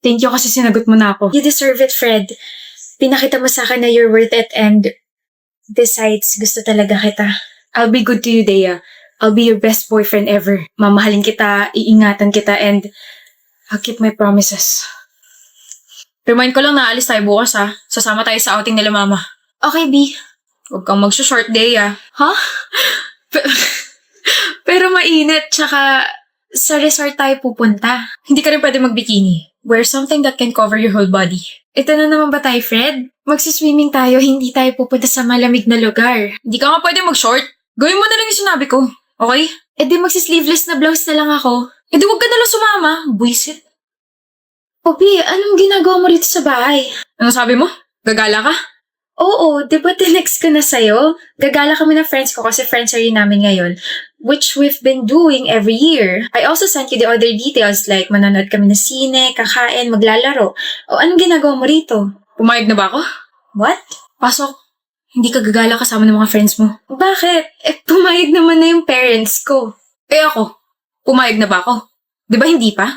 Thank you kasi sinagot mo na ako. You deserve it, Fred. Pinakita mo sa akin na you're worth it and besides, gusto talaga kita. I'll be good to you, Dea. I'll be your best boyfriend ever. Mamahalin kita, iingatan kita, and I'll keep my promises. Remind ko lang na alis tayo bukas ha. Sasama tayo sa outing nila mama. Okay, B. Huwag kang mag-short, Dea. Huh? Pero mainit, tsaka sa resort tayo pupunta. Hindi ka rin pwede mag-bikini. Wear something that can cover your whole body. Ito na naman ba tayo, Fred? Magsiswimming tayo, hindi tayo pupunta sa malamig na lugar. Hindi ka nga pwede mag-short. Gawin mo na lang yung sinabi ko. Okay? E di magsisleeveless na blouse na lang ako. Eh di huwag ka na lang sumama. Buisit. Poppy, anong ginagawa mo rito sa bahay? Ano sabi mo? Gagala ka? Oo, di ba tinext ko na sa'yo? Gagala kami ng friends ko kasi friends rin namin ngayon, which we've been doing every year. I also sent you the other details like manonood kami ng sine, kakain, maglalaro. O anong ginagawa mo rito? Pumayag na ba ako? What? Pasok. Hindi ka gagala kasama ng mga friends mo. Bakit? Eh, pumayag naman na yung parents ko. Eh ako? Pumayag na ba ako? Di ba hindi pa?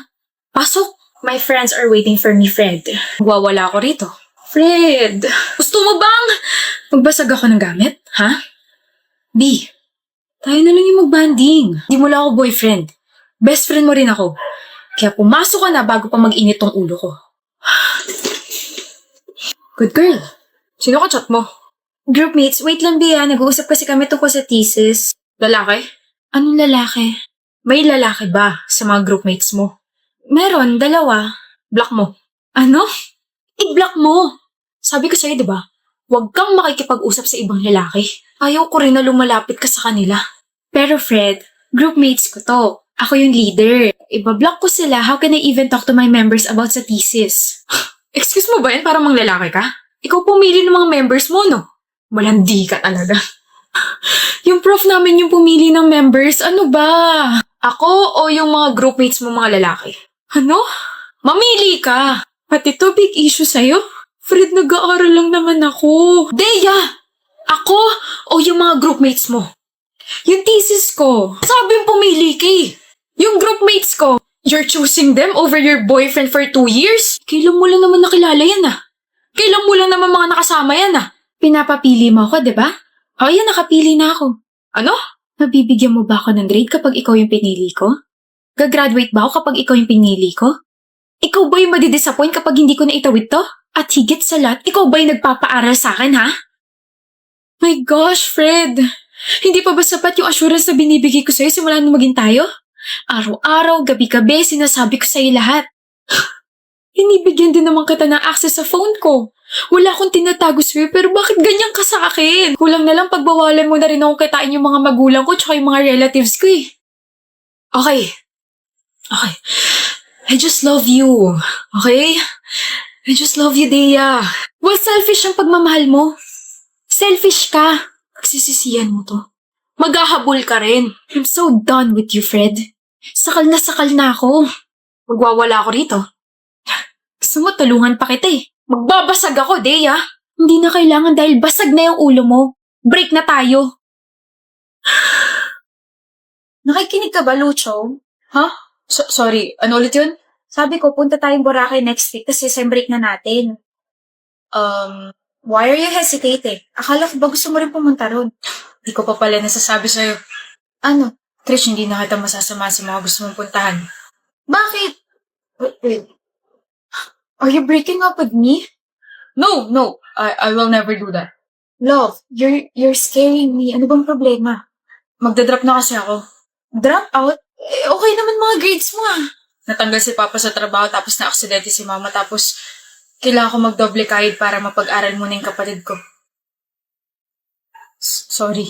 Pasok. My friends are waiting for me, Fred. Wawala ako rito. Fred! Gusto mo bang magbasag ako ng gamit? Ha? B, tayo na lang yung magbanding. Di mo lang ako boyfriend. Best friend mo rin ako. Kaya pumasok ka na bago pa mag-init tong ulo ko. Good girl. Sino ka chat mo? Groupmates, wait lang, Bea. Nag-uusap kasi kami tungkol sa thesis. Lalaki? Anong lalaki? May lalaki ba sa mga groupmates mo? Meron, 2. Block mo. Ano? I-block mo! Sabi ko sa'yo, di ba? Huwag kang makikipag-usap sa ibang lalaki. Ayaw ko rin na lumalapit ka sa kanila. Pero Fred, groupmates ko to. Ako yung leader. Iba-block ko sila. How can I even talk to my members about sa thesis? Excuse mo ba yan para mang lalaki ka? Ikaw pumili ng mga members mo, no? Malandi ka talaga. Yung prof namin yung pumili ng members, ano ba? Ako o yung mga groupmates mo mga lalaki? Ano? Mamili ka! Pati to big issue sa'yo? Fred, nag-aaral lang naman ako. Deya! Ako o yung mga groupmates mo? Yung thesis ko. Sabi yung pumili ka eh. Yung groupmates ko, you're choosing them over your boyfriend for 2 years? Kailan mo lang naman nakilala yan ah? Kailan mo lang naman mga nakasama yan ah? Pinapapili mo ako, di ba? O yan, nakapili na ako. Ano? Mabibigyan mo ba ako ng grade kapag ikaw yung pinili ko? Gagraduate ba ako kapag ikaw yung pinili ko? Ikaw ba yung madidisappoint kapag hindi ko na itawid to? At higit sa lahat, ikaw ba yung nagpapaaral sa akin, ha? My gosh, Fred! Hindi pa ba sapat yung assurance na binibigay ko sa'yo simula nung maging tayo? Araw-araw, gabi-gabi, sinasabi ko sa'yo lahat. Hinibigyan din naman kita ng access sa phone ko. Wala akong tinatago sa'yo, pero bakit ganyan ka sa akin? Kulang na lang pagbawalan mo na rin akong kitain yung mga magulang ko tsaka yung mga relatives ko eh. Okay. I just love you. Okay? I just love you, Dea. Well, selfish ang pagmamahal mo. Selfish ka. Pagsisisihan mo to. Maghahabol ka rin. I'm so done with you, Fred. Sakal na ako. Magwawala ako rito. Gusto mo, tulungan pa kita eh. Magbabasag ako, Dea. Hindi na kailangan dahil basag na yung ulo mo. Break na tayo. Nakikinig ka ba, Lucho? Huh? Sorry, ano ulit yun? Sabi ko, punta tayong Boracay next week kasi sem break na natin. Why are you hesitating? Akala ko ba gusto mo rin pumunta ron? Di ko pa pala nasasabi sa'yo. Ano? Trish, hindi na kita masasama sa mga gusto mong puntahan. Bakit? Wait. Are you breaking up with me? No. I will never do that. Love, you're scaring me. Ano bang problema? Magdadrop na kasi ako. Drop out? Eh, okay naman mga grades mo ah. Natanggal si Papa sa trabaho tapos na-aksidente si Mama tapos kailangan ko magdoble kahit para mapag-aral muna yung kapatid ko. Sorry.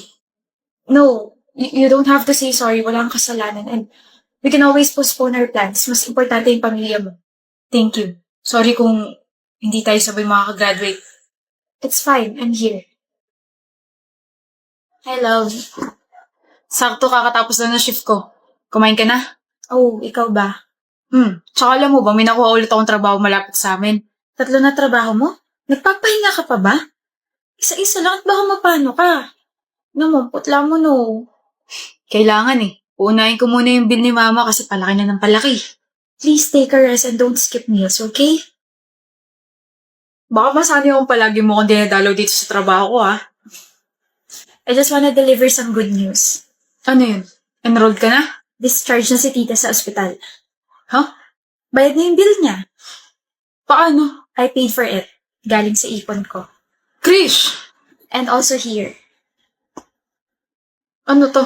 No, you don't have to say sorry. Wala kang kasalanan and we can always postpone our plans. Mas importante yung pamilya mo. Thank you. Sorry kung hindi tayo sabay makakagraduate. It's fine. I'm here. Hi, love. Sakto kakatapos na ng shift ko. Kumain ka na? Oh, ikaw ba? Tsaka alam mo ba, may nakuha ulit akong trabaho malapit sa amin. 3 na trabaho mo? Nagpapahinga ka pa ba? Isa-isa lang at baka mapano ka. Namumputla mo no. Kailangan eh. Uunahin ko muna yung bill ni Mama kasi palaki na ng palaki. Please take a rest and don't skip meals, okay? Baka masanay akong palagi mo akong dinadalaw dito sa trabaho ko, ha? I just wanna deliver some good news. Ano yun? Enrolled ka na? Discharge na si tita sa ospital. Huh? Bayad na yung bill niya. Paano? I paid for it. Galing sa ipon ko. Krish! And also here. Ano to?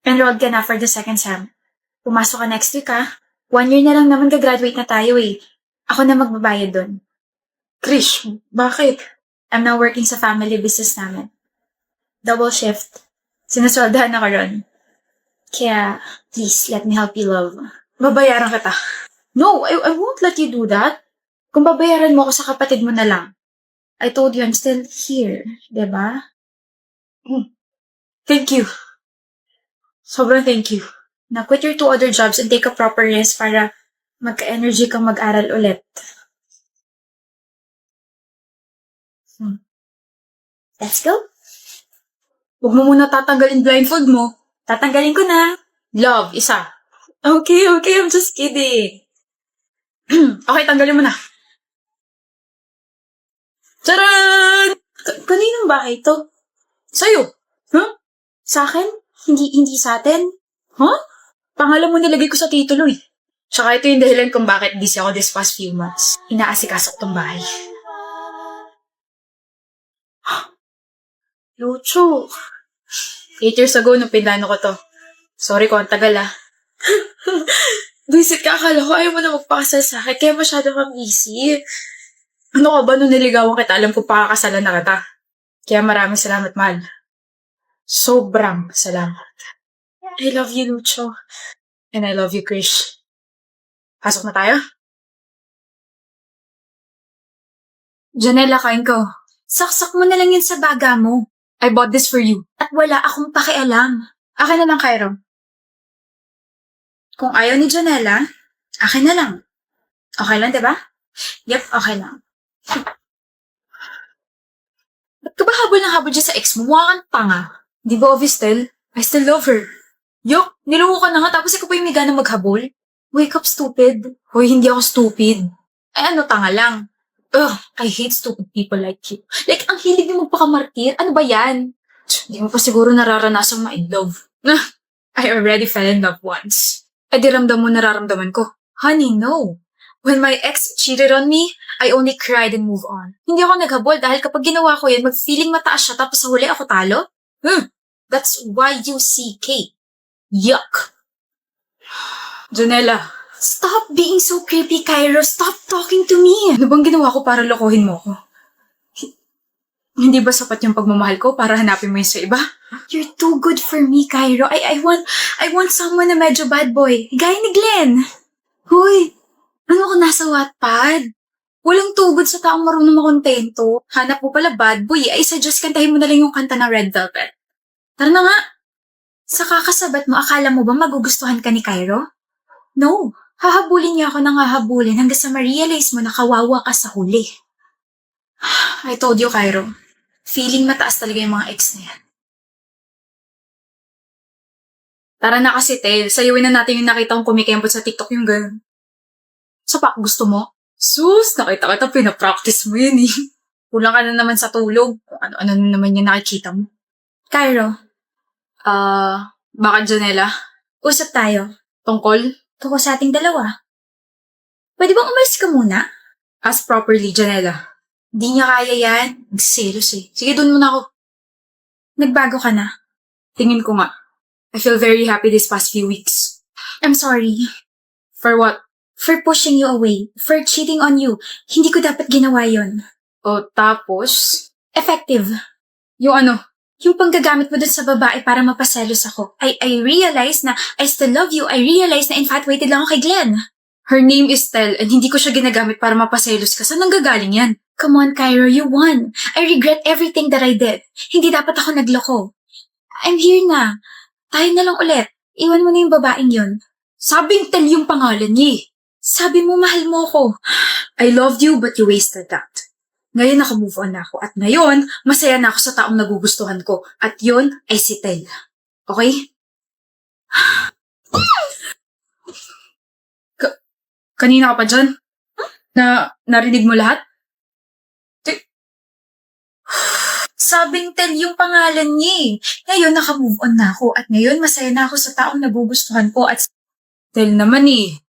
Enrolled ka na for the second sem. Pumasok ka next week, ha? 1 year na lang naman gagraduate na tayo, eh. Ako na magbabayad dun. Krish, bakit? I'm now working sa family business namin. Double shift. Sinasweldahan ako ron. Kaya, please, let me help you, love. Babayaran kita. No, I won't let you do that. Kung babayaran mo ako sa kapatid mo na lang. I told you I'm still here, diba? Thank you. Sobrang thank you. Now quit your 2 other jobs and take a proper rest para magka-energy kang mag-aral ulit. Let's go. Huwag mo muna tatanggalin blindfold mo. Tatanggalin ko na. Love, isa. Okay, I'm just kidding. Okay, tanggalin mo na. Charan! Kaninong bahay to? Sa'yo. Huh? Sa akin? Hindi sa atin? Huh? Pangalan mo nilagay ko sa titulo eh. Tsaka ito yung dahilan kung bakit busy ako this past few months. Inaasikaso ko tong bahay. Lucho. 8 years ago, nung pinlano ko to. Sorry kung ang tagal ah. Visit ka, akala ko ayaw mo na magpakasal sa akin, kaya masyado kang busy. Ano ka ba nung niligawan kita? Alam ko pakakasalan na kita. Kaya maraming salamat, mahal. Sobrang salamat. I love you, Lucho. And I love you, Krish. Pasok na tayo? Janela, kain ko. Saksak mo na lang yun sa baga mo. I bought this for you. At wala akong pakialam. Akin na lang, Cairo. Kung ayaw ni Janela, akin na lang. Okay lang, diba? Yep, okay lang. Ba't ka ba habol ng habol dyan sa ex mo? Mukha kang tanga. Di ba obvious, Tel? I still love her. Yok, niloko ka na nga tapos ikaw pa yung may ganang maghabol? Wake up, stupid. Hoy, hindi ako stupid. Ay ano, tanga lang. Ugh, I hate stupid people like you. Like, ang hilig niyo magpakamartir. Ano ba yan? Hindi mo pa siguro nararanasang ma-in love. I already fell in love once. Eh di ramdam mo nararamdaman ko. Honey, no. When my ex cheated on me, I only cried and moved on. Hindi ako naghabol dahil kapag ginawa ko yun, mag-feeling mataas siya tapos sa huli ako talo. That's Y-U-C-K. Yuck. Janela, Stop being so creepy, Cairo. Stop talking to me. ano bang ginawa ko para lokohin mo ko? Hindi ba sapat yung pagmamahal ko para hanapin mo yun sa iba? You're too good for me, Cairo. I want someone na medyo bad boy. Gaya ni Glenn. Hoy, ano ka nasa Wattpad? Walang tugod sa taong marunong makontento. Hanap mo pala bad boy. I suggest kantahin mo na lang yung kanta ng Red Velvet. Tara na nga. Sa kakasabat mo, akala mo ba magugustuhan ka ni Cairo? No. Hahabulin niya ako ng hahabulin hanggang sa ma-realize mo na kawawa ka sa huli. I told you, Cairo. Feeling mataas talaga yung mga ex na yan. Tara na kasi, Tel. Sayawin na natin yung nakita kong kumikembot sa TikTok yung girl. Sapak, gusto mo? Sus, nakita kita, pinapractice mo yun eh. Kulang ka na naman sa tulog. Kung ano-ano na naman yung nakikita mo. Cairo, Bakit Janela? usap tayo. Tungkol? Tungkol sa ating dalawa. Pwede bang umalis ka muna? Ask properly, Janela. Di niya kaya yan. Nagsiselos eh. Sige, dun muna ako. Nagbago ka na. Tingin ko nga. I feel very happy this past few weeks. I'm sorry. For what? For pushing you away. For cheating on you. Hindi ko dapat ginawa yon. O tapos, Effective. yung ano? Yung panggagamit mo dun sa babae para mapaselos ako. I realize na I still love you. I realize na infatuated lang ako kay Glenn. Her name is Tel and hindi ko siya ginagamit para mapaselos ka. Saan nanggagaling yan? Come on, Cairo. You won. I regret everything that I did. Hindi dapat ako nagloko. I'm here na. Tayo na lang ulit. Iwan mo na yung babaeng yun. Sabing Tel yung pangalan niya eh. Sabi mo mahal mo ako. I loved you but you wasted that. Ngayon naka-move on na ako. At ngayon, masaya na ako sa taong nagugustuhan ko. At yun ay si Tel. Okay? Kanina ka pa dyan? Narinig mo lahat? Sabing Tel yung pangalan niya eh. Ngayon naka-move on na ako at ngayon masaya na ako sa taong nagugustuhan ko at Tel naman eh.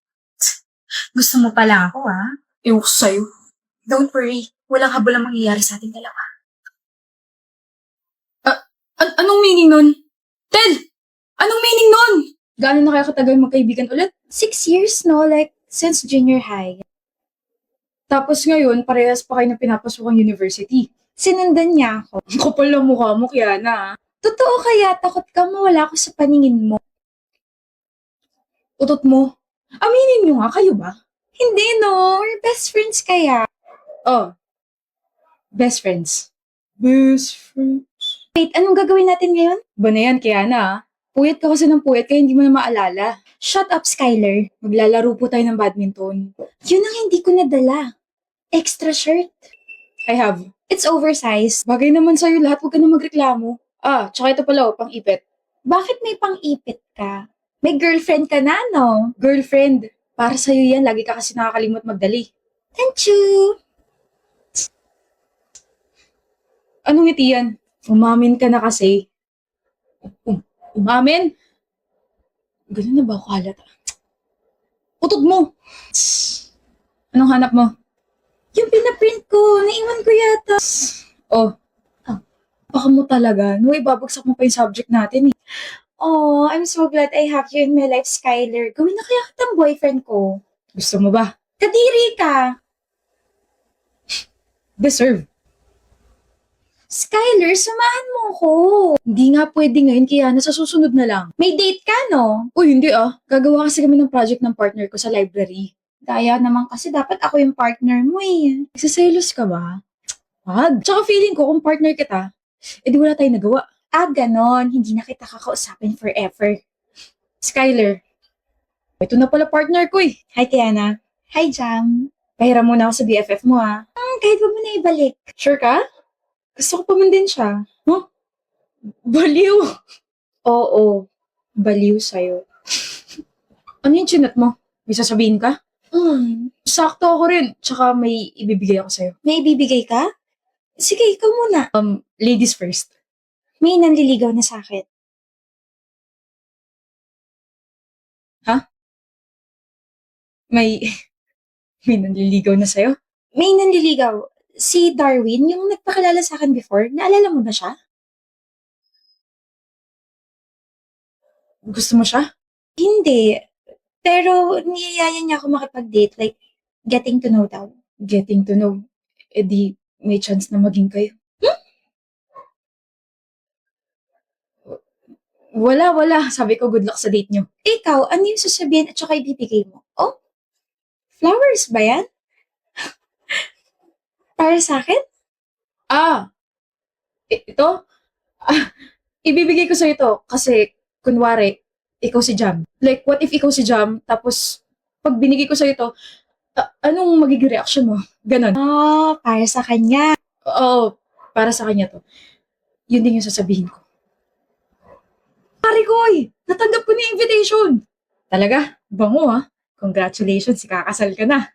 gusto mo pala ako Ewan ko sa'yo. Don't worry, walang habol ang mangyayari sa ating dalawa. Anong meaning nun? Tel! Anong meaning nun? Gaano na kaya katagal magkaibigan ulit? 6 years, no? Like, since junior high. Tapos ngayon, parehas pa kayo na pinapasok ang university. Sinundan niya ako. Ang kapal ng mukha mo, Kiana. Totoo kaya, takot ka mawala ako sa paningin mo. Utot mo. Aminin nyo nga, kayo ba? Hindi, no? We're best friends kaya. Oh. Best friends. Best friends. Wait, anong gagawin natin ngayon? Ba na yan, Kiana? Puyat ka kasi ng puyat kaya hindi mo na maalala. Shut up, Skylar. Maglalaro po tayo ng badminton. Yun ang hindi ko nadala. Extra shirt. I have. It's oversized. Bagay naman sa'yo lahat, huwag ka na magreklamo. Tsaka ito pala, pang-ipit. Bakit may pang-ipit ka? May girlfriend ka na, no? Girlfriend. Para sa'yo yan, lagi ka kasi nakakalimot magdali. Thank you. Anong ngiti yan? Umamin ka na kasi. Umamin? Ganun na ba ako halata? Utod mo! Anong hanap mo? Yung pinaprint ko, naiwan ko yata. Oh. Baka mo talaga. No, ibabagsak mo pa yung subject natin eh. Oh, I'm so glad I have you in my life, Skylar. Gawin na kaya kitang boyfriend ko. Gusto mo ba? Kadiri ka. Deserve. Skylar, samahan mo ko. Hindi nga pwede ngayon, kaya nasa susunod na lang. May date ka, no? Uy, hindi Gagawa kasi kami ng project ng partner ko sa library. Daya naman kasi dapat ako yung partner mo eh. Nagsiselos ka ba? Wag. Tsaka feeling ko kung partner kita, edi wala tayong nagawa. Ganon. Hindi na kita kakausapin forever. Skylar, ito na pala partner ko eh. Hi, Tiana. Hi, Jam. Pahiram muna ako sa BFF mo Kahit wag mo na ibalik. Sure ka? Gusto ko pa man din siya. Huh? Baliw. Oo, baliw sa'yo. Ano yung chinat mo? May sasabihin ka? Sakto ako rin. Tsaka may ibibigay ako sa'yo. May ibibigay ka? Sige, ikaw muna. Ladies first. May nanliligaw na sa akin. May nanliligaw na sa'yo? May nanliligaw. Si Darwin, yung nagpakilala sa akin before, naalala mo ba siya? Gusto mo siya? Hindi. Pero niyayaya niya ako makipag-date, like, getting to know daw. Getting to know. Eh di, may chance na maging kayo. Wala. Sabi ko, good luck sa date nyo. Ikaw, ano yung sasabihin at saka ibibigay mo? Oh? Flowers ba yan? Para sa akin? Ito? Ibibigay ko sa ito kasi, kunwari, ikaw si Jam. Like, what if ikaw si Jam, tapos, pag binigay ko sa ito, anong magiging reaction mo? Ganon. Para sa kanya. Oo, para sa kanya to. Yun din yung sasabihin ko. Pare ko, natanggap ko na yung invitation. Talaga? Bango Congratulations, ikakasal ka na.